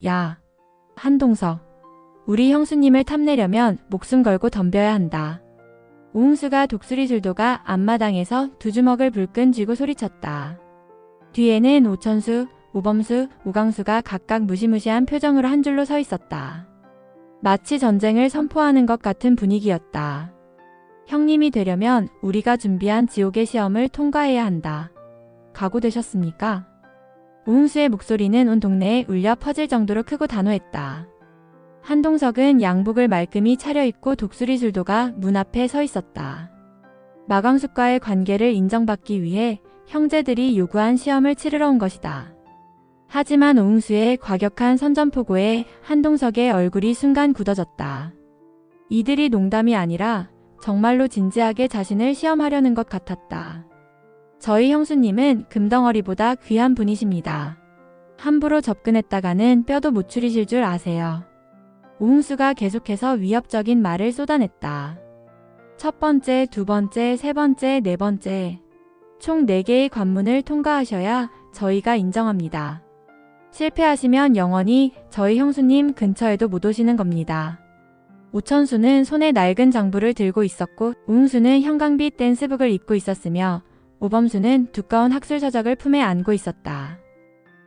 야, 한동석. 우리 형수님을 탐내려면 목숨 걸고 덤벼야 한다. 오흥수가 독수리 술도가 앞마당에서 두 주먹을 불끈 쥐고 소리쳤다. 뒤에는 오천수, 오범수, 오강수가 각각 무시무시한 표정으로 한 줄로 서 있었다. 마치 전쟁을 선포하는 것 같은 분위기였다. 형님이 되려면 우리가 준비한 지옥의 시험을 통과해야 한다. 각오되셨습니까? 오흥수의 목소리는 온 동네에 울려 퍼질 정도로 크고 단호했다. 한동석은 양복을 말끔히 차려입고 독수리 술도가 문 앞에 서 있었다. 마광숙과의 관계를 인정받기 위해 형제들이 요구한 시험을 치르러 온 것이다. 하지만 오흥수의 과격한 선전포고에 한동석의 얼굴이 순간 굳어졌다. 이들이 농담이 아니라 정말로 진지하게 자신을 시험하려는 것 같았다. 저희 형수님은 금덩어리보다 귀한 분이십니다. 함부로 접근했다가는 뼈도 못 추리실 줄 아세요. 오흥수가 계속해서 위협적인 말을 쏟아냈다. 첫 번째, 두 번째, 세 번째, 네 번째. 총 4개의 관문을 통과하셔야 저희가 인정합니다. 실패하시면 영원히 저희 형수님 근처에도 못 오시는 겁니다. 오천수는 손에 낡은 장부를 들고 있었고 오흥수는 형광빛 댄스복을 입고 있었으며 오범수는 두꺼운 학술서적을 품에 안고 있었다.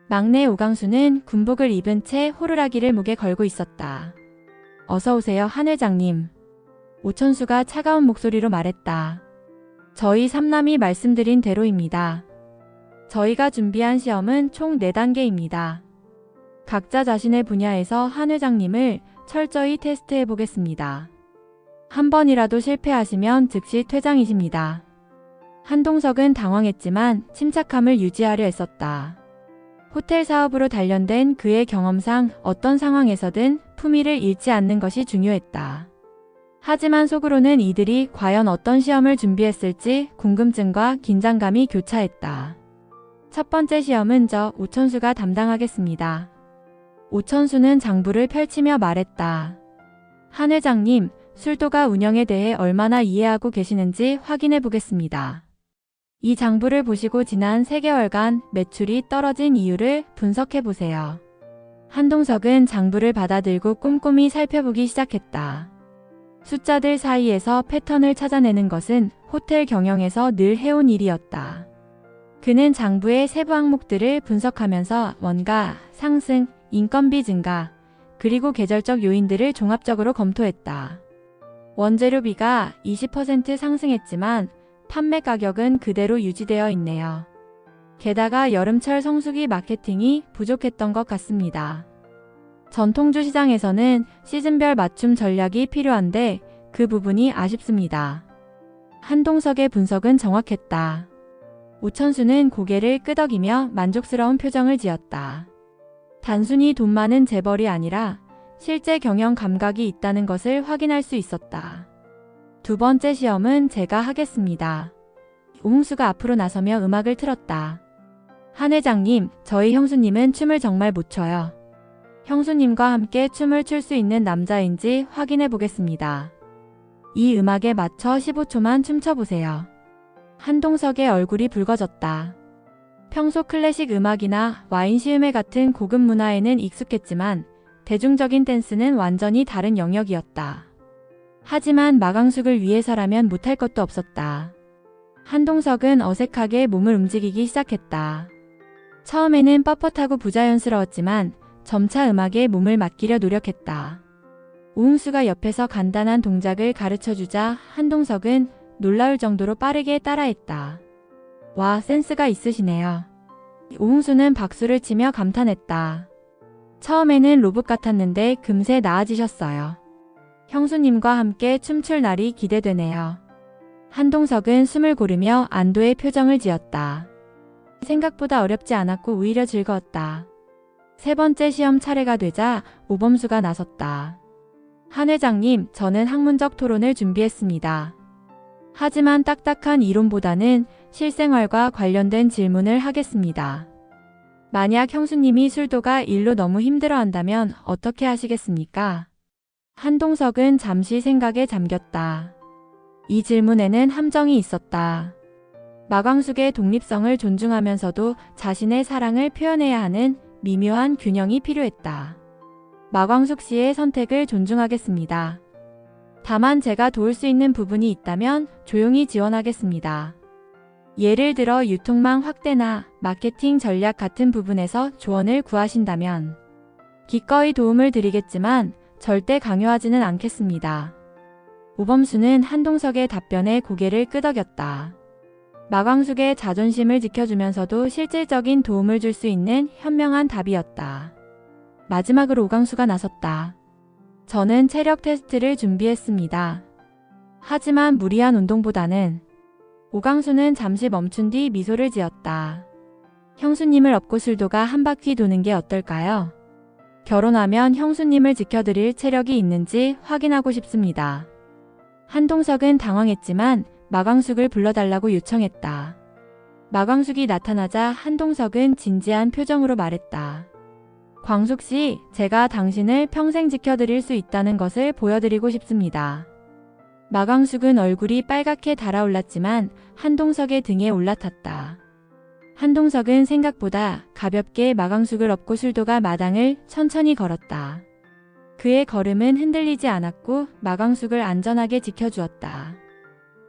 막내 오강수는 군복을 입은 채 호루라기를 목에 걸고 있었다. 어서 오세요, 한 회장님. 오천수가 차가운 목소리로 말했다. 저희 삼남이 말씀드린 대로입니다. 저희가 준비한 시험은 총 4단계입니다. 각자 자신의 분야에서 한 회장님을 철저히 테스트해 보겠습니다. 한 번이라도 실패하시면 즉시 퇴장이십니다. 한동석은 당황했지만 침착함을 유지하려 했었다. 호텔 사업으로 단련된 그의 경험상 어떤 상황에서든 품위를 잃지 않는 것이 중요했다. 하지만 속으로는 이들이 과연 어떤 시험을 준비했을지 궁금증과 긴장감이 교차했다. 첫 번째 시험은 저 오천수가 담당하겠습니다. 오천수는 장부를 펼치며 말했다. 한 회장님, 술도가 운영에 대해 얼마나 이해하고 계시는지 확인해 보겠습니다. 이 장부를 보시고 지난 3개월간 매출이 떨어진 이유를 분석해 보세요. 한동석은 장부를 받아들고 꼼꼼히 살펴보기 시작했다. 숫자들 사이에서 패턴을 찾아내는 것은 호텔 경영에서 늘 해온 일이었다. 그는 장부의 세부 항목들을 분석하면서 원가, 상승, 인건비 증가, 그리고 계절적 요인들을 종합적으로 검토했다. 원재료비가 20% 상승했지만 판매 가격은 그대로 유지되어 있네요. 게다가 여름철 성수기 마케팅이 부족했던 것 같습니다. 전통주 시장에서는 시즌별 맞춤 전략이 필요한데 그 부분이 아쉽습니다. 한동석의 분석은 정확했다. 오천수는 고개를 끄덕이며 만족스러운 표정을 지었다. 단순히 돈 많은 재벌이 아니라 실제 경영 감각이 있다는 것을 확인할 수 있었다. 두 번째 시험은 제가 하겠습니다. 오흥수가 앞으로 나서며 음악을 틀었다. 한 회장님, 저희 형수님은 춤을 정말 못 춰요. 형수님과 함께 춤을 출 수 있는 남자인지 확인해 보겠습니다. 이 음악에 맞춰 15초만 춤춰보세요. 한동석의 얼굴이 붉어졌다. 평소 클래식 음악이나 와인 시음회 같은 고급 문화에는 익숙했지만 대중적인 댄스는 완전히 다른 영역이었다. 하지만 마광숙을 위해서라면 못할 것도 없었다. 한동석은 어색하게 몸을 움직이기 시작했다. 처음에는 뻣뻣하고 부자연스러웠지만 점차 음악에 몸을 맡기려 노력했다. 오흥수가 옆에서 간단한 동작을 가르쳐주자 한동석은 놀라울 정도로 빠르게 따라했다. 와, 센스가 있으시네요. 오흥수는 박수를 치며 감탄했다. 처음에는 로봇 같았는데 금세 나아지셨어요. 형수님과 함께 춤출 날이 기대되네요. 한동석은 숨을 고르며 안도의 표정을 지었다. 생각보다 어렵지 않았고 오히려 즐거웠다. 세 번째 시험 차례가 되자 오범수가 나섰다. 한 회장님, 저는 학문적 토론을 준비했습니다. 하지만 딱딱한 이론보다는 실생활과 관련된 질문을 하겠습니다. 만약 형수님이 술도가 일로 너무 힘들어한다면 어떻게 하시겠습니까? 한동석은 잠시 생각에 잠겼다. 이 질문에는 함정이 있었다. 마광숙의 독립성을 존중하면서도 자신의 사랑을 표현해야 하는 미묘한 균형이 필요했다. 마광숙 씨의 선택을 존중하겠습니다. 다만 제가 도울 수 있는 부분이 있다면 조용히 지원하겠습니다. 예를 들어 유통망 확대나 마케팅 전략 같은 부분에서 조언을 구하신다면 기꺼이 도움을 드리겠지만 절대 강요하지는 않겠습니다. 오범수는 한동석의 답변에 고개를 끄덕였다. 마광숙의 자존심을 지켜주면서도 실질적인 도움을 줄 수 있는 현명한 답이었다. 마지막으로 오광수가 나섰다. 저는 체력 테스트를 준비했습니다. 하지만 무리한 운동보다는. 오광수는 잠시 멈춘 뒤 미소를 지었다. 형수님을 업고 술도가 한 바퀴 도는 게 어떨까요? 결혼하면 형수님을 지켜드릴 체력이 있는지 확인하고 싶습니다. 한동석은 당황했지만 마광숙을 불러달라고 요청했다. 마광숙이 나타나자 한동석은 진지한 표정으로 말했다. 광숙 씨, 제가 당신을 평생 지켜드릴 수 있다는 것을 보여드리고 싶습니다. 마광숙은 얼굴이 빨갛게 달아올랐지만 한동석의 등에 올라탔다. 한동석은 생각보다 가볍게 마광숙을 업고 술도가 마당을 천천히 걸었다. 그의 걸음은 흔들리지 않았고 마광숙을 안전하게 지켜주었다.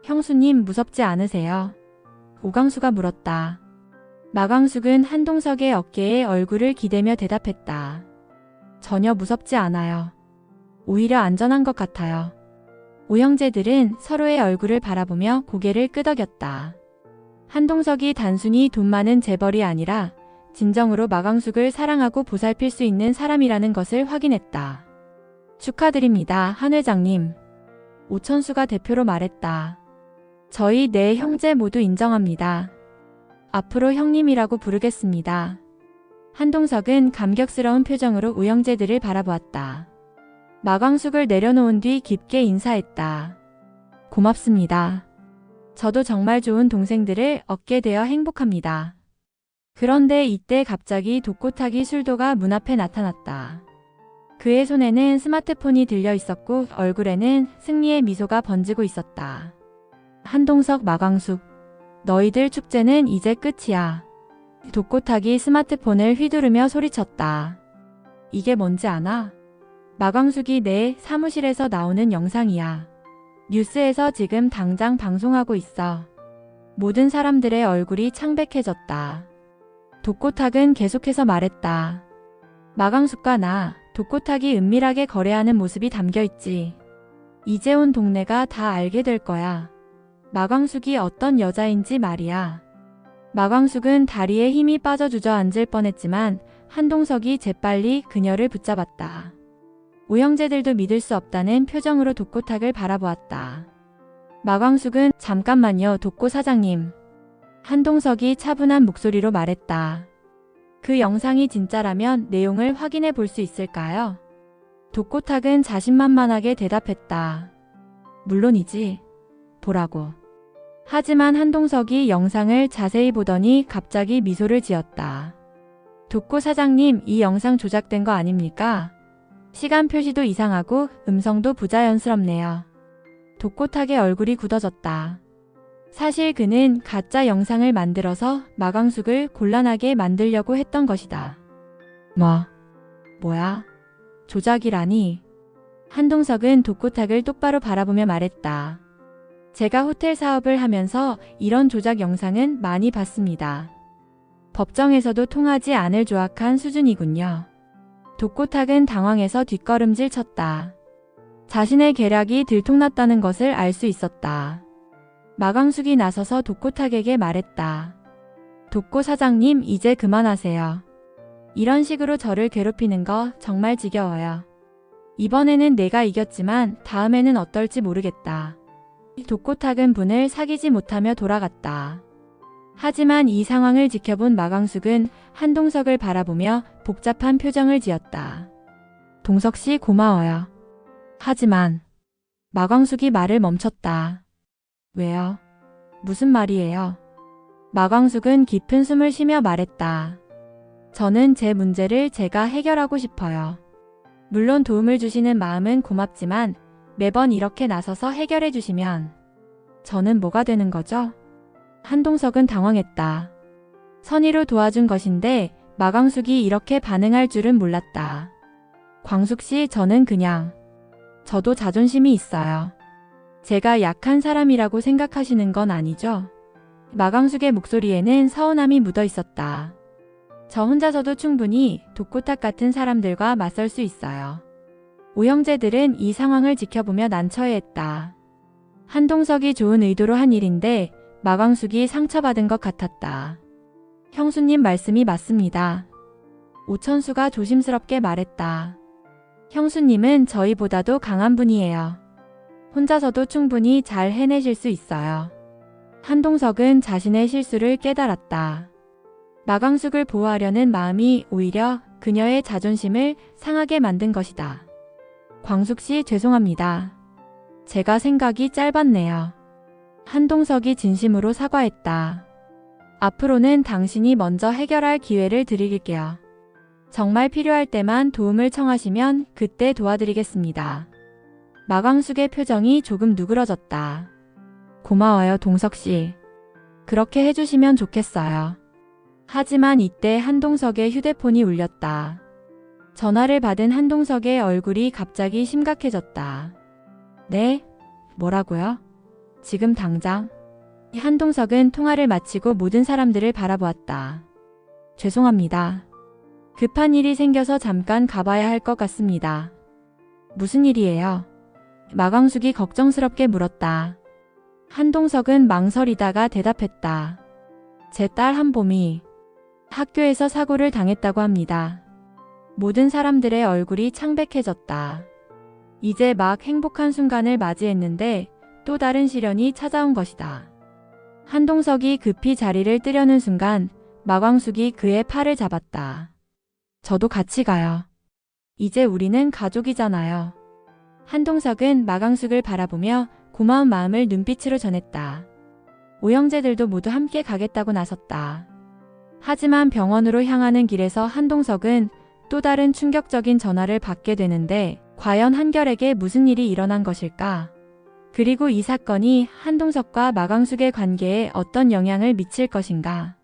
형수님 무섭지 않으세요? 오광수가 물었다. 마광숙은 한동석의 어깨에 얼굴을 기대며 대답했다. 전혀 무섭지 않아요. 오히려 안전한 것 같아요. 오형제들은 서로의 얼굴을 바라보며 고개를 끄덕였다. 한동석이 단순히 돈 많은 재벌이 아니라 진정으로 마광숙을 사랑하고 보살필 수 있는 사람이라는 것을 확인했다. 축하드립니다, 한 회장님. 오천수가 대표로 말했다. 저희 네 형제 모두 인정합니다. 앞으로 형님이라고 부르겠습니다. 한동석은 감격스러운 표정으로 오형제들을 바라보았다. 마광숙을 내려놓은 뒤 깊게 인사했다. 고맙습니다. 저도 정말 좋은 동생들을 얻게 되어 행복합니다. 그런데 이때 갑자기 독고타기 술도가 문 앞에 나타났다. 그의 손에는 스마트폰이 들려 있었고 얼굴에는 승리의 미소가 번지고 있었다. 한동석, 마광숙, 너희들 축제는 이제 끝이야. 독고타기 스마트폰을 휘두르며 소리쳤다. 이게 뭔지 아나? 마광숙이 내 사무실에서 나오는 영상이야. 뉴스에서 지금 당장 방송하고 있어. 모든 사람들의 얼굴이 창백해졌다. 독고탁은 계속해서 말했다. 마광숙과 나 독고탁이 은밀하게 거래하는 모습이 담겨있지. 이제 온 동네가 다 알게 될 거야. 마광숙이 어떤 여자인지 말이야. 마광숙은 다리에 힘이 빠져 주저앉을 뻔했지만 한동석이 재빨리 그녀를 붙잡았다. 오형제들도 믿을 수 없다는 표정으로 독고탁을 바라보았다. 마광숙은 잠깐만요, 독고 사장님. 한동석이 차분한 목소리로 말했다. 그 영상이 진짜라면 내용을 확인해 볼 수 있을까요? 독고탁은 자신만만하게 대답했다. 물론이지. 보라고. 하지만 한동석이 영상을 자세히 보더니 갑자기 미소를 지었다. 독고 사장님, 이 영상 조작된 거 아닙니까? 시간 표시도 이상하고 음성도 부자연스럽네요. 독고탁의 얼굴이 굳어졌다. 사실 그는 가짜 영상을 만들어서 마광숙을 곤란하게 만들려고 했던 것이다. 뭐야? 조작이라니? 한동석은 독고탁을 똑바로 바라보며 말했다. 제가 호텔 사업을 하면서 이런 조작 영상은 많이 봤습니다. 법정에서도 통하지 않을 조악한 수준이군요. 독고탁은 당황해서 뒷걸음질 쳤다. 자신의 계략이 들통났다는 것을 알 수 있었다. 마광숙이 나서서 독고탁에게 말했다. 독고 사장님, 이제 그만하세요. 이런 식으로 저를 괴롭히는 거 정말 지겨워요. 이번에는 내가 이겼지만 다음에는 어떨지 모르겠다. 독고탁은 분을 사귀지 못하며 돌아갔다. 하지만 이 상황을 지켜본 마광숙은 한동석을 바라보며 복잡한 표정을 지었다. 동석씨 고마워요. 하지만 마광숙이 말을 멈췄다. 왜요? 무슨 말이에요? 마광숙은 깊은 숨을 쉬며 말했다. 저는 제 문제를 제가 해결하고 싶어요. 물론 도움을 주시는 마음은 고맙지만 매번 이렇게 나서서 해결해 주시면 저는 뭐가 되는 거죠? 한동석은 당황했다. 선의로 도와준 것인데 마광숙이 이렇게 반응할 줄은 몰랐다. 광숙 씨, 저도 자존심이 있어요. 제가 약한 사람이라고 생각하시는 건 아니죠? 마광숙의 목소리에는 서운함이 묻어 있었다. 저 혼자서도 충분히 독구탁 같은 사람들과 맞설 수 있어요. 오형제들은 이 상황을 지켜보며 난처해했다. 한동석이 좋은 의도로 한 일인데 마광숙이 상처받은 것 같았다. 형수님 말씀이 맞습니다. 오천수가 조심스럽게 말했다. 형수님은 저희보다도 강한 분이에요. 혼자서도 충분히 잘 해내실 수 있어요. 한동석은 자신의 실수를 깨달았다. 마광숙을 보호하려는 마음이 오히려 그녀의 자존심을 상하게 만든 것이다. 광숙 씨, 죄송합니다. 제가 생각이 짧았네요. 한동석이 진심으로 사과했다. 앞으로는 당신이 먼저 해결할 기회를 드릴게요. 정말 필요할 때만 도움을 청하시면 그때 도와드리겠습니다. 마광숙의 표정이 조금 누그러졌다. 고마워요, 동석씨. 그렇게 해주시면 좋겠어요. 하지만 이때 한동석의 휴대폰이 울렸다. 전화를 받은 한동석의 얼굴이 갑자기 심각해졌다. 네? 뭐라고요? 지금 당장? 한동석은 통화를 마치고 모든 사람들을 바라보았다. 죄송합니다. 급한 일이 생겨서 잠깐 가봐야 할 것 같습니다. 무슨 일이에요? 마광숙이 걱정스럽게 물었다. 한동석은 망설이다가 대답했다. 제 딸 한봄이 학교에서 사고를 당했다고 합니다. 모든 사람들의 얼굴이 창백해졌다. 이제 막 행복한 순간을 맞이했는데 또 다른 시련이 찾아온 것이다. 한동석이 급히 자리를 뜨려는 순간 마광숙이 그의 팔을 잡았다. 저도 같이 가요. 이제 우리는 가족이잖아요. 한동석은 마광숙을 바라보며 고마운 마음을 눈빛으로 전했다. 오형제들도 모두 함께 가겠다고 나섰다. 하지만 병원으로 향하는 길에서 한동석은 또 다른 충격적인 전화를 받게 되는데 과연 한결에게 무슨 일이 일어난 것일까? 그리고 이 사건이 한동석과 마광숙의 관계에 어떤 영향을 미칠 것인가?